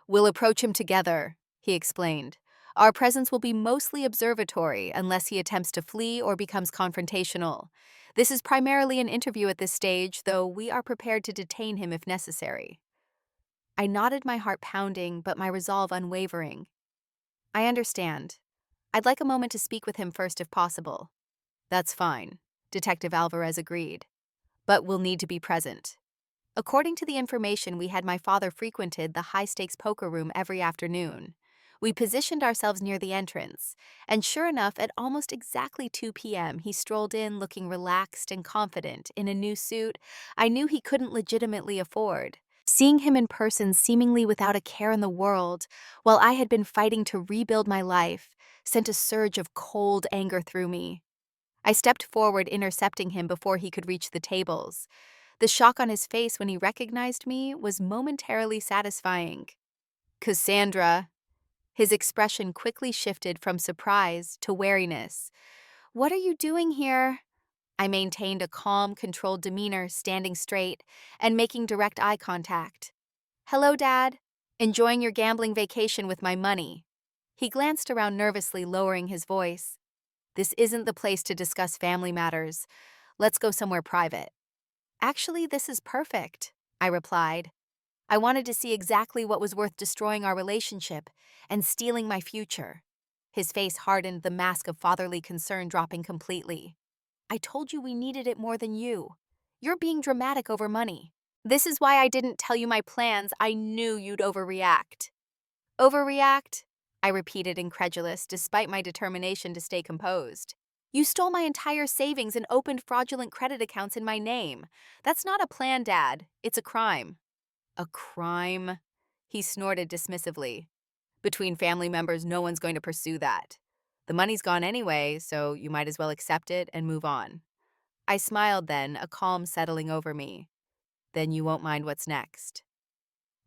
"We'll approach him together," he explained. "Our presence will be mostly observatory unless he attempts to flee or becomes confrontational. This is primarily an interview at this stage, though we are prepared to detain him if necessary." I nodded, my heart pounding, but my resolve unwavering. "I understand. I'd like a moment to speak with him first if possible." "That's fine," Detective Alvarez agreed. "But we'll need to be present." According to the information we had, my father frequented the high-stakes poker room every afternoon. We positioned ourselves near the entrance, and sure enough, at almost exactly 2 p.m., he strolled in looking relaxed and confident in a new suit I knew he couldn't legitimately afford. Seeing him in person, seemingly without a care in the world, while I had been fighting to rebuild my life, sent a surge of cold anger through me. I stepped forward, intercepting him before he could reach the tables. The shock on his face when he recognized me was momentarily satisfying. "Cassandra." His expression quickly shifted from surprise to wariness. "What are you doing here?" I maintained a calm, controlled demeanor, standing straight and making direct eye contact. "Hello, Dad. Enjoying your gambling vacation with my money." He glanced around nervously, lowering his voice. "This isn't the place to discuss family matters. Let's go somewhere private." "Actually, this is perfect," I replied. I wanted to see exactly what was worth destroying our relationship and stealing my future. His face hardened, the mask of fatherly concern dropping completely. "I told you we needed it more than you. You're being dramatic over money. This is why I didn't tell you my plans. I knew you'd overreact." "Overreact?" I repeated, incredulous, despite my determination to stay composed. "You stole my entire savings and opened fraudulent credit accounts in my name. That's not a plan, Dad. It's a crime." "A crime?" He snorted dismissively. "Between family members, no one's going to pursue that. The money's gone anyway, so you might as well accept it and move on." I smiled then, a calm settling over me. "Then you won't mind what's next."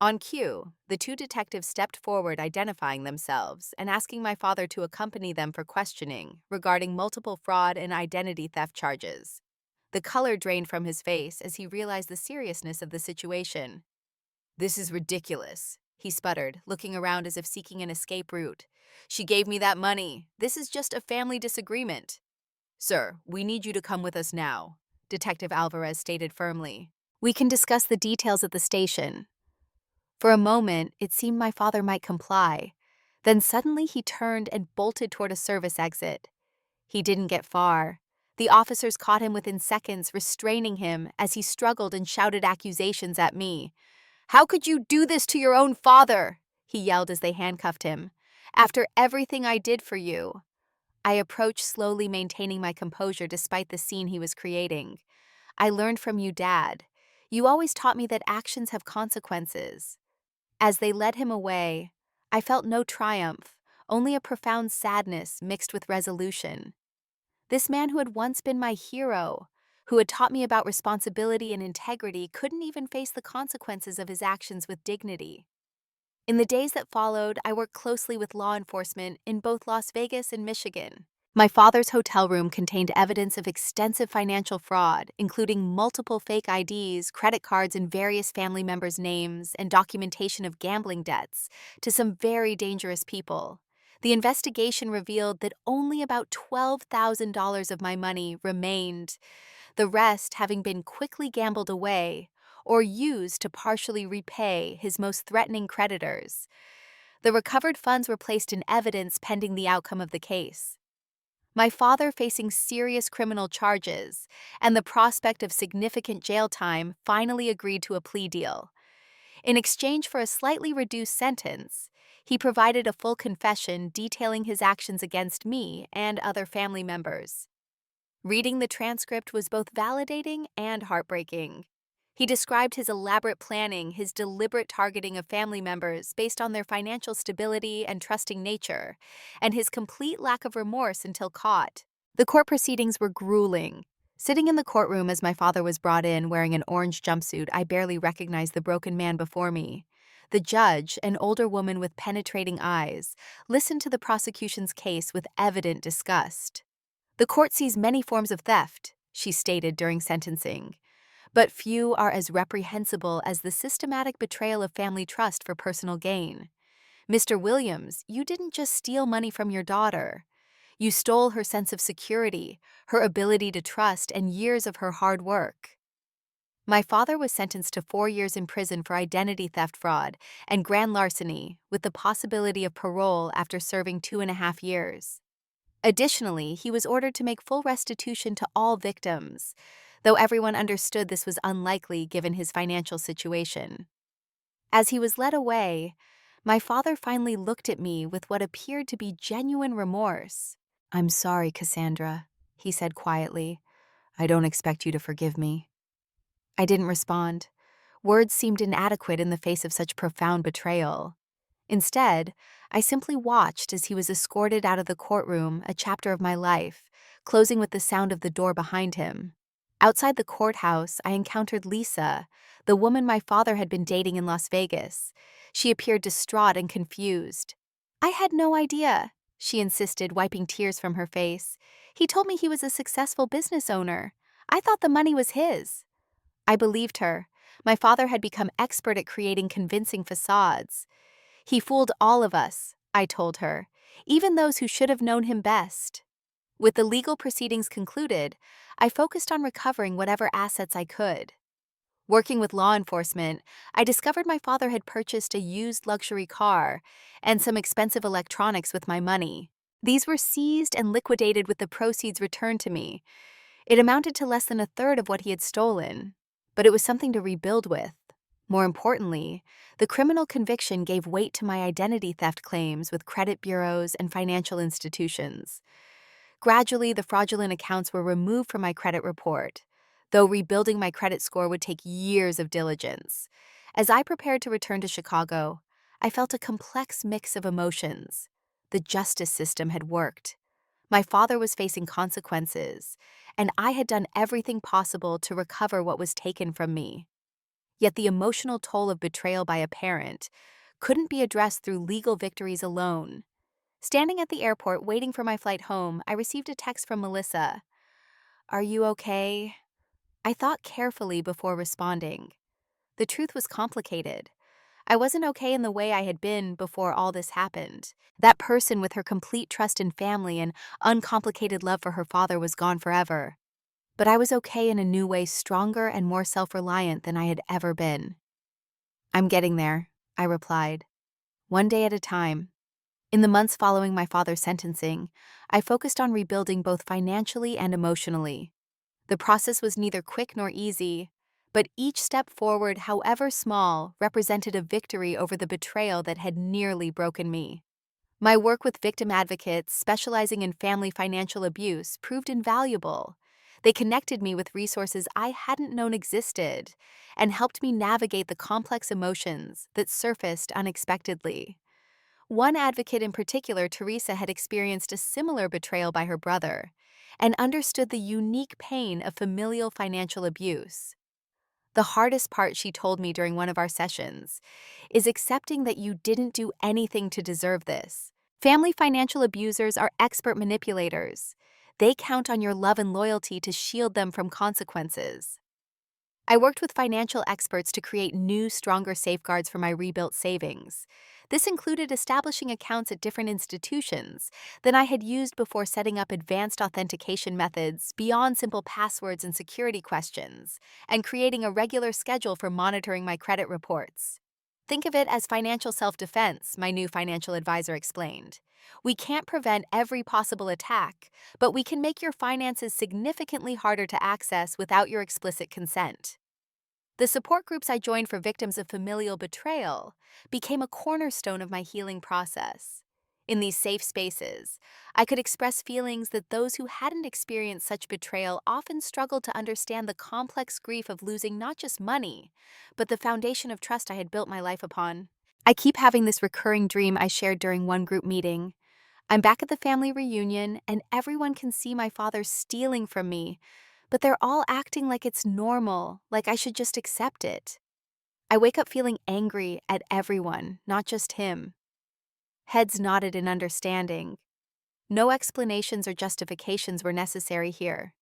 On cue, the two detectives stepped forward, identifying themselves and asking my father to accompany them for questioning regarding multiple fraud and identity theft charges. The color drained from his face as he realized the seriousness of the situation. "This is ridiculous," he sputtered, looking around as if seeking an escape route. "She gave me that money. This is just a family disagreement." "Sir, we need you to come with us now," Detective Alvarez stated firmly. "We can discuss the details at the station." For a moment, it seemed my father might comply. Then suddenly he turned and bolted toward a service exit. He didn't get far. The officers caught him within seconds, restraining him as he struggled and shouted accusations at me. "How could you do this to your own father?" he yelled as they handcuffed him. "After everything I did for you." I approached slowly, maintaining my composure despite the scene he was creating. "I learned from you, Dad. You always taught me that actions have consequences." As they led him away, I felt no triumph, only a profound sadness mixed with resolution. This man who had once been my hero, who had taught me about responsibility and integrity, couldn't even face the consequences of his actions with dignity. In the days that followed, I worked closely with law enforcement in both Las Vegas and Michigan. My father's hotel room contained evidence of extensive financial fraud, including multiple fake IDs, credit cards in various family members' names, and documentation of gambling debts to some very dangerous people. The investigation revealed that only about $12,000 of my money remained, the rest having been quickly gambled away or used to partially repay his most threatening creditors. The recovered funds were placed in evidence pending the outcome of the case. My father facing serious criminal charges and the prospect of significant jail time finally agreed to a plea deal. In exchange for a slightly reduced sentence, he provided a full confession detailing his actions against me and other family members. Reading the transcript was both validating and heartbreaking. He described his elaborate planning, his deliberate targeting of family members based on their financial stability and trusting nature, and his complete lack of remorse until caught. The court proceedings were grueling. Sitting in the courtroom as my father was brought in wearing an orange jumpsuit, I barely recognized the broken man before me. The judge, an older woman with penetrating eyes, listened to the prosecution's case with evident disgust. "The court sees many forms of theft," she stated during sentencing, "but few are as reprehensible as the systematic betrayal of family trust for personal gain. Mr. Williams, you didn't just steal money from your daughter. You stole her sense of security, her ability to trust, and years of her hard work." My father was sentenced to 4 years in prison for identity theft fraud and grand larceny, with the possibility of parole after serving 2.5 years. Additionally, he was ordered to make full restitution to all victims, though everyone understood this was unlikely given his financial situation. As he was led away, my father finally looked at me with what appeared to be genuine remorse. "I'm sorry, Cassandra," he said quietly. "I don't expect you to forgive me." I didn't respond. Words seemed inadequate in the face of such profound betrayal. Instead, I simply watched as he was escorted out of the courtroom, a chapter of my life, closing with the sound of the door behind him. Outside the courthouse, I encountered Lisa, the woman my father had been dating in Las Vegas. She appeared distraught and confused. "I had no idea," she insisted, wiping tears from her face. "He told me he was a successful business owner. I thought the money was his." I believed her. My father had become expert at creating convincing facades. "He fooled all of us," I told her, "even those who should have known him best." With the legal proceedings concluded, I focused on recovering whatever assets I could. Working with law enforcement, I discovered my father had purchased a used luxury car and some expensive electronics with my money. These were seized and liquidated with the proceeds returned to me. It amounted to less than a third of what he had stolen, but it was something to rebuild with. More importantly, the criminal conviction gave weight to my identity theft claims with credit bureaus and financial institutions. Gradually, the fraudulent accounts were removed from my credit report, though rebuilding my credit score would take years of diligence. As I prepared to return to Chicago, I felt a complex mix of emotions. The justice system had worked. My father was facing consequences, and I had done everything possible to recover what was taken from me. Yet the emotional toll of betrayal by a parent couldn't be addressed through legal victories alone. Standing at the airport waiting for my flight home, I received a text from Melissa. "Are you okay?" I thought carefully before responding. The truth was complicated. I wasn't okay in the way I had been before all this happened. That person with her complete trust in family and uncomplicated love for her father was gone forever. But I was okay in a new way, stronger and more self-reliant than I had ever been. "I'm getting there," I replied. "One day at a time." In the months following my father's sentencing, I focused on rebuilding both financially and emotionally. The process was neither quick nor easy, but each step forward, however small, represented a victory over the betrayal that had nearly broken me. My work with victim advocates specializing in family financial abuse proved invaluable. They connected me with resources I hadn't known existed and helped me navigate the complex emotions that surfaced unexpectedly. One advocate in particular, Teresa, had experienced a similar betrayal by her brother and understood the unique pain of familial financial abuse. The hardest part, she told me during one of our sessions, is accepting that you didn't do anything to deserve this. Family financial abusers are expert manipulators. They count on your love and loyalty to shield them from consequences. I worked with financial experts to create new, stronger safeguards for my rebuilt savings. This included establishing accounts at different institutions than I had used before, setting up advanced authentication methods beyond simple passwords and security questions, and creating a regular schedule for monitoring my credit reports. Think of it as financial self-defense, my new financial advisor explained. We can't prevent every possible attack, but we can make your finances significantly harder to access without your explicit consent. The support groups I joined for victims of familial betrayal became a cornerstone of my healing process. In these safe spaces, I could express feelings that those who hadn't experienced such betrayal often struggled to understand the complex grief of losing not just money, but the foundation of trust I had built my life upon. I keep having this recurring dream I shared during one group meeting. I'm back at the family reunion, and everyone can see my father stealing from me, but they're all acting like it's normal, like I should just accept it. I wake up feeling angry at everyone, not just him. Heads nodded in understanding. No explanations or justifications were necessary here.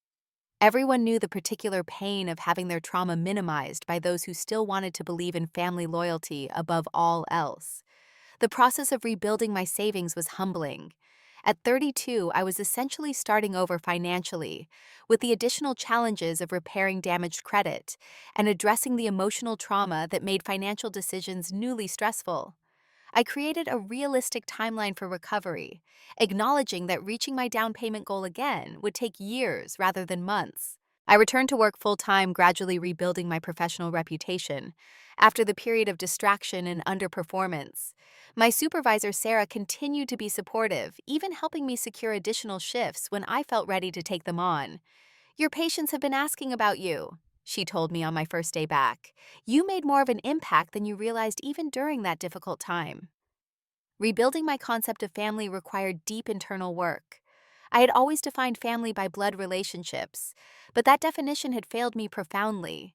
Everyone knew the particular pain of having their trauma minimized by those who still wanted to believe in family loyalty above all else. The process of rebuilding my savings was humbling. At 32, I was essentially starting over financially, with the additional challenges of repairing damaged credit and addressing the emotional trauma that made financial decisions newly stressful. I created a realistic timeline for recovery, acknowledging that reaching my down payment goal again would take years rather than months. I returned to work full-time, gradually rebuilding my professional reputation. After the period of distraction and underperformance, my supervisor, Sarah, continued to be supportive, even helping me secure additional shifts when I felt ready to take them on. "Your patients have been asking about you," she told me on my first day back. "You made more of an impact than you realized even during that difficult time." Rebuilding my concept of family required deep internal work. I had always defined family by blood relationships, but that definition had failed me profoundly.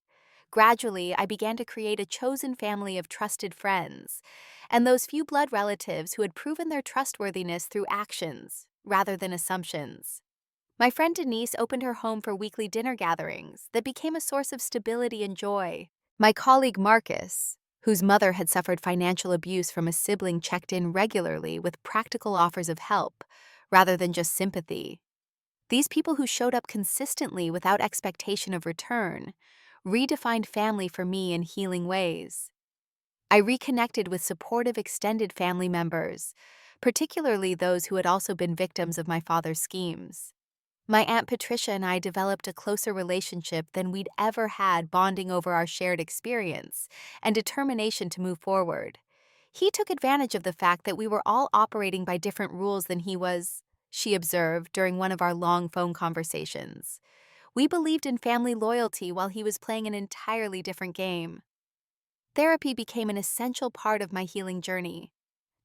Gradually, I began to create a chosen family of trusted friends, and those few blood relatives who had proven their trustworthiness through actions rather than assumptions. My friend Denise opened her home for weekly dinner gatherings that became a source of stability and joy. My colleague Marcus, whose mother had suffered financial abuse from a sibling, checked in regularly with practical offers of help, rather than just sympathy. These people who showed up consistently without expectation of return redefined family for me in healing ways. I reconnected with supportive extended family members, particularly those who had also been victims of my father's schemes. My Aunt Patricia and I developed a closer relationship than we'd ever had, bonding over our shared experience and determination to move forward. He took advantage of the fact that we were all operating by different rules than he was, she observed during one of our long phone conversations. We believed in family loyalty while he was playing an entirely different game. Therapy became an essential part of my healing journey.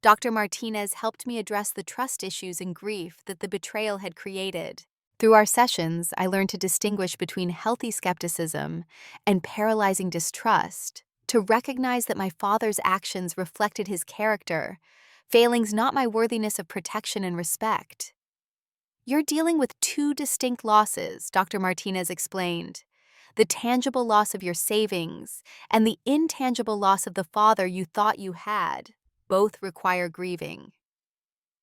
Dr. Martinez helped me address the trust issues and grief that the betrayal had created. Through our sessions, I learned to distinguish between healthy skepticism and paralyzing distrust, to recognize that my father's actions reflected his character, failings not my worthiness of protection and respect. "You're dealing with two distinct losses," Dr. Martinez explained. "The tangible loss of your savings and the intangible loss of the father you thought you had. Both require grieving."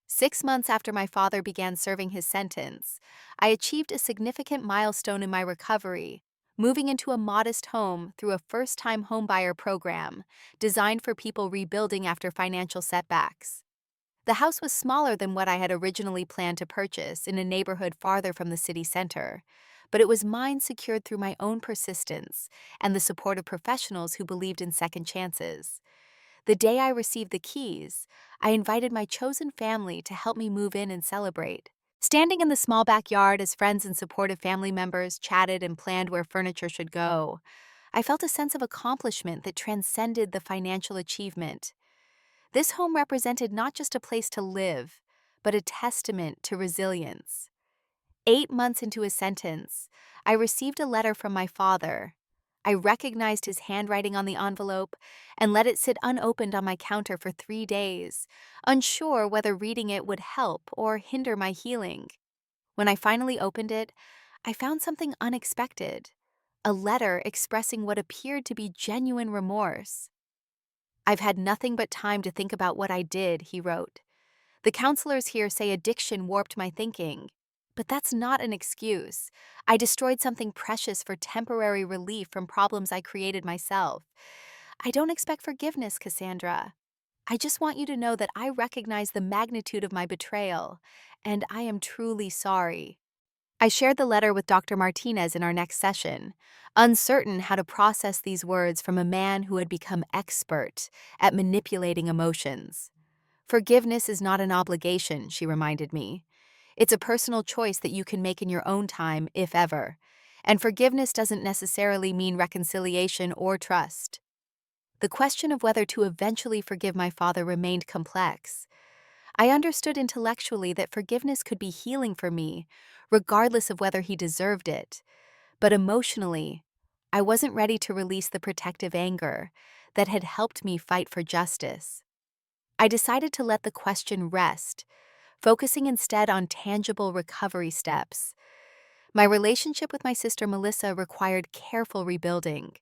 6 months after my father began serving his sentence, I achieved a significant milestone in my recovery, moving into a modest home through a first-time homebuyer program designed for people rebuilding after financial setbacks. The house was smaller than what I had originally planned to purchase in a neighborhood farther from the city center, but it was mine secured through my own persistence and the support of professionals who believed in second chances. The day I received the keys, I invited my chosen family to help me move in and celebrate. Standing in the small backyard as friends and supportive family members chatted and planned where furniture should go, I felt a sense of accomplishment that transcended the financial achievement. This home represented not just a place to live, but a testament to resilience. 8 months into his sentence, I received a letter from my father. I recognized his handwriting on the envelope and let it sit unopened on my counter for 3 days, unsure whether reading it would help or hinder my healing. When I finally opened it, I found something unexpected, a letter expressing what appeared to be genuine remorse. "I've had nothing but time to think about what I did," he wrote. "The counselors here say addiction warped my thinking. But that's not an excuse. I destroyed something precious for temporary relief from problems I created myself. I don't expect forgiveness, Cassandra. I just want you to know that I recognize the magnitude of my betrayal, and I am truly sorry. I shared the letter with Dr. Martinez in our next session, uncertain how to process these words from a man who had become expert at manipulating emotions. Forgiveness is not an obligation, she reminded me. It's a personal choice that you can make in your own time, if ever. And forgiveness doesn't necessarily mean reconciliation or trust. The question of whether to eventually forgive my father remained complex. I understood intellectually that forgiveness could be healing for me, regardless of whether he deserved it. But emotionally, I wasn't ready to release the protective anger that had helped me fight for justice. I decided to let the question rest, focusing instead on tangible recovery steps. My relationship with my sister Melissa required careful rebuilding.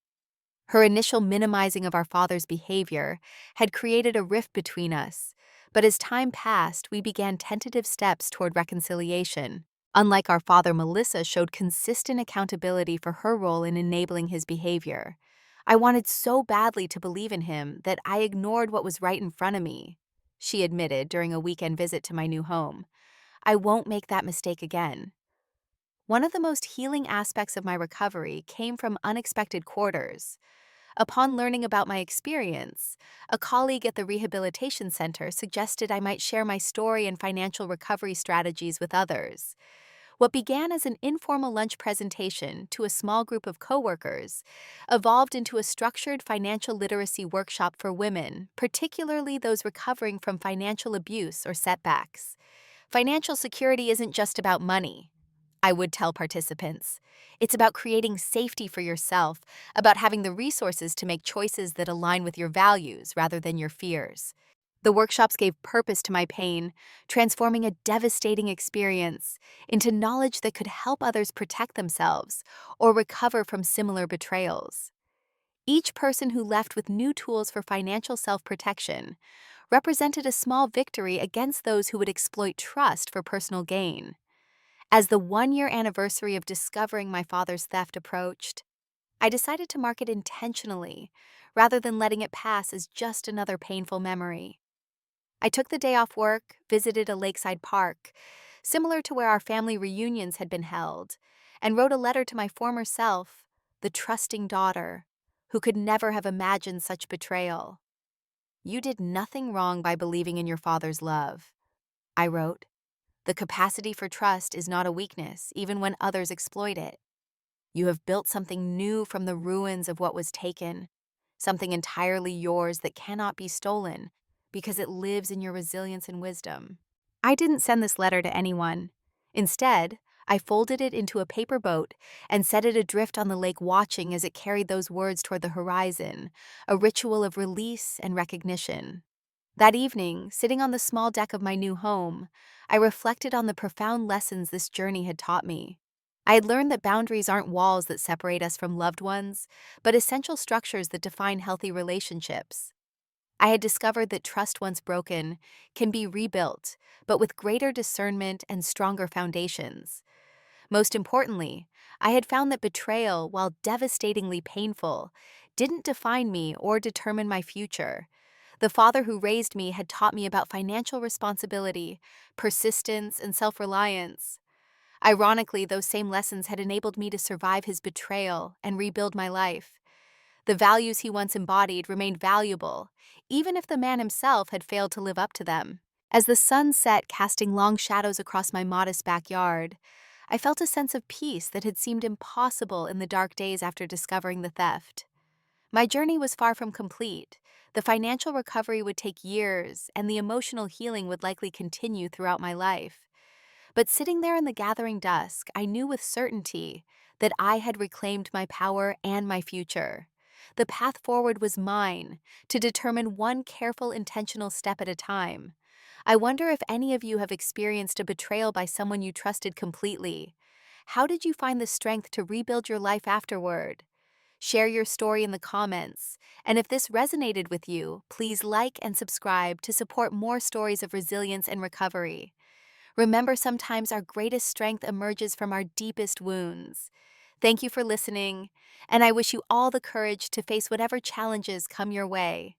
Her initial minimizing of our father's behavior had created a rift between us, but as time passed, we began tentative steps toward reconciliation. Unlike our father, Melissa showed consistent accountability for her role in enabling his behavior. I wanted so badly to believe in him that I ignored what was right in front of me, she admitted during a weekend visit to my new home. I won't make that mistake again. One of the most healing aspects of my recovery came from unexpected quarters. Upon learning about my experience, a colleague at the rehabilitation center suggested I might share my story and financial recovery strategies with others. What began as an informal lunch presentation to a small group of coworkers evolved into a structured financial literacy workshop for women, particularly those recovering from financial abuse or setbacks. Financial security isn't just about money, I would tell participants. It's about creating safety for yourself, about having the resources to make choices that align with your values rather than your fears. The workshops gave purpose to my pain, transforming a devastating experience into knowledge that could help others protect themselves or recover from similar betrayals. Each person who left with new tools for financial self-protection represented a small victory against those who would exploit trust for personal gain. As the one-year anniversary of discovering my father's theft approached, I decided to mark it intentionally, rather than letting it pass as just another painful memory. I took the day off work, visited a lakeside park, similar to where our family reunions had been held, and wrote a letter to my former self, the trusting daughter, who could never have imagined such betrayal. You did nothing wrong by believing in your father's love, I wrote. The capacity for trust is not a weakness, even when others exploit it. You have built something new from the ruins of what was taken, something entirely yours that cannot be stolen, because it lives in your resilience and wisdom. I didn't send this letter to anyone. Instead, I folded it into a paper boat and set it adrift on the lake, watching as it carried those words toward the horizon, a ritual of release and recognition. That evening, sitting on the small deck of my new home, I reflected on the profound lessons this journey had taught me. I had learned that boundaries aren't walls that separate us from loved ones, but essential structures that define healthy relationships. I had discovered that trust once broken can be rebuilt, but with greater discernment and stronger foundations. Most importantly, I had found that betrayal, while devastatingly painful, didn't define me or determine my future. The father who raised me had taught me about financial responsibility, persistence, and self-reliance. Ironically, those same lessons had enabled me to survive his betrayal and rebuild my life. The values he once embodied remained valuable, even if the man himself had failed to live up to them. As the sun set, casting long shadows across my modest backyard, I felt a sense of peace that had seemed impossible in the dark days after discovering the theft. My journey was far from complete. The financial recovery would take years, and the emotional healing would likely continue throughout my life. But sitting there in the gathering dusk, I knew with certainty that I had reclaimed my power and my future. The path forward was mine, to determine one careful, intentional step at a time. I wonder if any of you have experienced a betrayal by someone you trusted completely. How did you find the strength to rebuild your life afterward? Share your story in the comments, and if this resonated with you, please like and subscribe to support more stories of resilience and recovery. Remember, sometimes our greatest strength emerges from our deepest wounds. Thank you for listening, and I wish you all the courage to face whatever challenges come your way.